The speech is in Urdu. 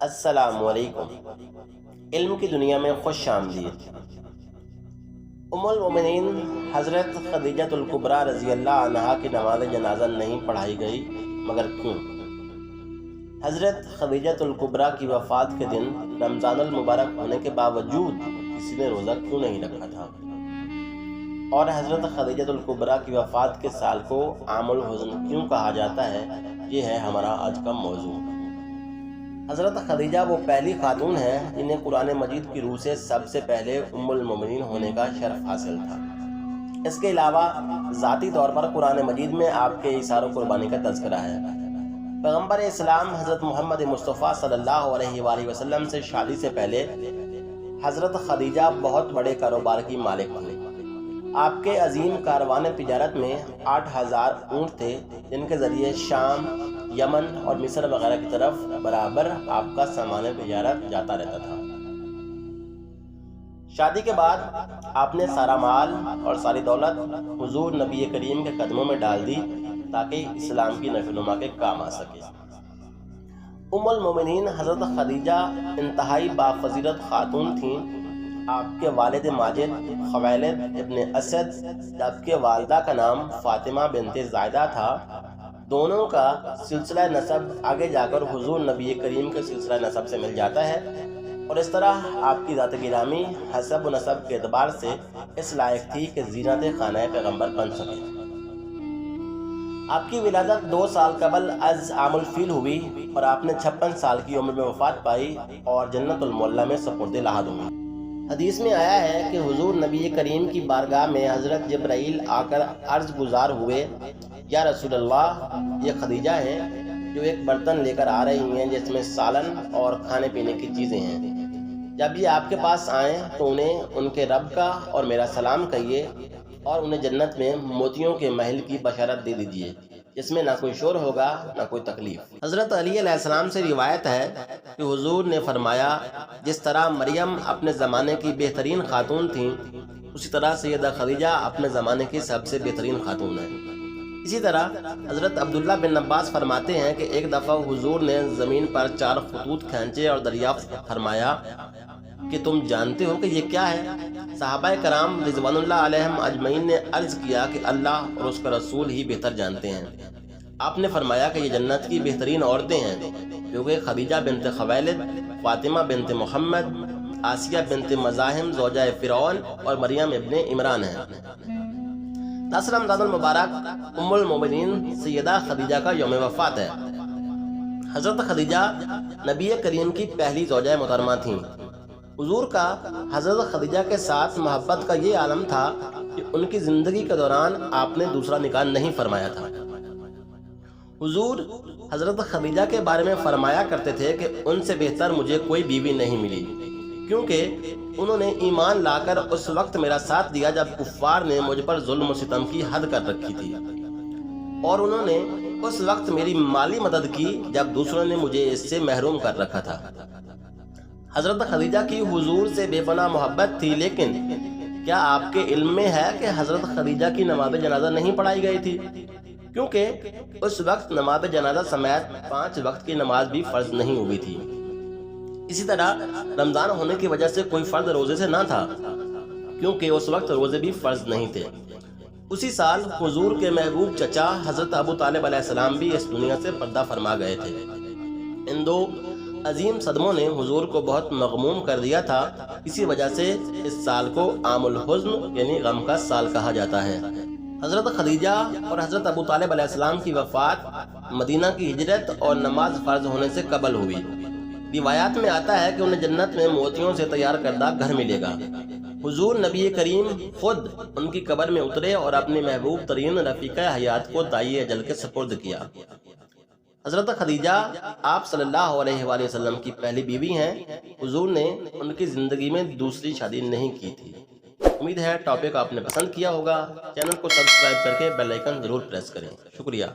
السلام علیکم۔ علم کی دنیا میں خوش آمدید۔ ام المومنین حضرت خدیجہ الکبریٰ رضی اللہ عنہا کی نماز جنازہ نہیں پڑھائی گئی، مگر کیوں؟ حضرت خدیجہ الکبریٰ کی وفات کے دن رمضان المبارک ہونے کے باوجود کسی نے روزہ کیوں نہیں رکھا تھا؟ اور حضرت خدیجہ الکبریٰ کی وفات کے سال کو عام الحزن کیوں کہا جاتا ہے؟ یہ ہے ہمارا آج کا موضوع۔ حضرت خدیجہ وہ پہلی خاتون ہے جنہیں قرآن مجید کی روح سے سب سے پہلے ام المومنین ہونے کا شرف حاصل تھا۔ اس کے علاوہ ذاتی طور پر قرآن مجید میں آپ کے ایثار و قربانی کا تذکرہ ہے۔ پیغمبر اسلام حضرت محمد مصطفیٰ صلی اللہ علیہ وآلہ وسلم سے شادی سے پہلے حضرت خدیجہ بہت بڑے کاروبار کی مالک تھے۔ آپ کے عظیم کاروان تجارت میں 8000 اونٹ تھے، جن کے ذریعے شام، یمن اور مصر وغیرہ کی طرف برابر آپ کا سامان تجارت جاتا رہتا تھا۔ شادی کے بعد آپ نے سارا مال اور ساری دولت حضور نبی کریم کے قدموں میں ڈال دی تاکہ اسلام کی نشو و نما کے کام آ سکے۔ ام المومنین حضرت خدیجہ انتہائی بافضیلت خاتون تھیں۔ آپ کے والد ماجد خویلد ابن اسد، جبکہ والدہ کا نام فاطمہ بنت زائدہ تھا، دونوں کا سلسلہ نسب آگے جا کر حضور نبی کریم کے سلسلہ نسب سے مل جاتا ہے، اور اس طرح آپ کی ذات گرامی حسب و نسب کے اعتبار سے اس لائق تھی کہ زینت خانہ پیغمبر بن سکے۔ آپ کی ولادت 2 سال قبل از عام الفیل ہوئی اور آپ نے 56 سال کی عمر میں وفات پائی اور جنت المعلا میں سپرد لحد ہوئی۔ حدیث میں آیا ہے کہ حضور نبی کریم کی بارگاہ میں حضرت جبرائیل آ کر عرض گزار ہوئے، یا رسول اللہ، یہ خدیجہ ہیں جو ایک برتن لے کر آ رہی ہیں جس میں سالن اور کھانے پینے کی چیزیں ہیں۔ جب یہ آپ کے پاس آئیں تو انہیں ان کے رب کا اور میرا سلام کہیے، اور انہیں جنت میں موتیوں کے محل کی بشارت دے دیجیے، جس میں نہ کوئی شور ہوگا نہ کوئی تکلیف۔ حضرت علی علیہ السلام سے روایت ہے کہ حضور نے فرمایا، جس طرح مریم اپنے زمانے کی بہترین خاتون تھیں، اسی طرح سیدہ خدیجہ اپنے زمانے کی سب سے بہترین خاتون ہیں۔ اسی طرح حضرت عبداللہ بن عباس فرماتے ہیں کہ ایک دفعہ حضور نے زمین پر 4 خطوط کھینچے اور دریافت فرمایا کہ تم جانتے ہو کہ یہ کیا ہے؟ صحابہ کرام رضوان اللہ علیہم اجمعین نے عرض کیا کہ اللہ اور اس کا رسول ہی بہتر جانتے ہیں۔ آپ نے فرمایا کہ یہ جنت کی بہترین عورتیں ہیں، جو کہ خدیجہ بنت خویلد، فاطمہ بنت محمد، آسیہ بنت مزاحم زوجہ فرعون اور مریم ابن عمران ہیں۔ 10 رمضان المبارک ام المومنین سیدہ خدیجہ کا یوم وفات ہے۔ حضرت خدیجہ نبی کریم کی پہلی زوجہ محترمہ تھیں۔ حضور کا حضرت خدیجہ کے ساتھ محبت کا یہ عالم تھا کہ ان کی زندگی کے دوران آپ نے دوسرا نکاح نہیں فرمایا تھا۔ حضور حضرت خدیجہ کے بارے میں فرمایا کرتے تھے کہ ان سے بہتر مجھے کوئی بیوی نہیں ملی، کیونکہ انہوں نے ایمان لا کر اس وقت میرا ساتھ دیا جب کفار نے مجھ پر ظلم و ستم کی حد کر رکھی تھی، اور انہوں نے اس وقت میری مالی مدد کی جب دوسروں نے مجھے اس سے محروم کر رکھا تھا۔ حضرت خدیجہ کی حضور سے بے پناہ محبت تھی، لیکن کیا آپ کے علم میں ہے کہ حضرت خدیجہ کی نماز جنازہ نہیں پڑھائی گئی تھی؟ کیونکہ اس وقت نماز جنازہ سمیت 5 وقت کی نماز بھی فرض نہیں ہوئی تھی۔ اسی طرح رمضان ہونے کی وجہ سے کوئی فرد روزے سے نہ تھا، کیونکہ اس وقت روزے بھی فرض نہیں تھے۔ اسی سال حضور کے محبوب چچا حضرت ابو طالب علیہ السلام بھی اس دنیا سے پردہ فرما گئے تھے۔ ان 2 عظیم صدموں نے حضور کو بہت مغموم کر دیا تھا، اسی وجہ سے اس سال کو عام الحزن یعنی غم کا سال کہا جاتا ہے۔ حضرت خدیجہ اور حضرت ابو طالب علیہ السلام کی وفات مدینہ کی ہجرت اور نماز فرض ہونے سے قبل ہوئی۔ روایات میں آتا ہے کہ انہیں جنت میں موتیوں سے تیار کردہ گھر ملے گا۔ حضور نبی کریم خود ان کی قبر میں اترے اور اپنی محبوب ترین رفیقہ حیات کو دائی اجل کے سپرد کیا۔ حضرت خدیجہ آپ صلی اللہ علیہ وآلہ وسلم کی پہلی بیوی ہیں۔ حضور نے ان کی زندگی میں دوسری شادی نہیں کی تھی۔ امید ہے ٹاپک آپ نے پسند کیا ہوگا۔ چینل کو سبسکرائب کر کے بیل آئیکن ضرور پریس کریں۔ شکریہ۔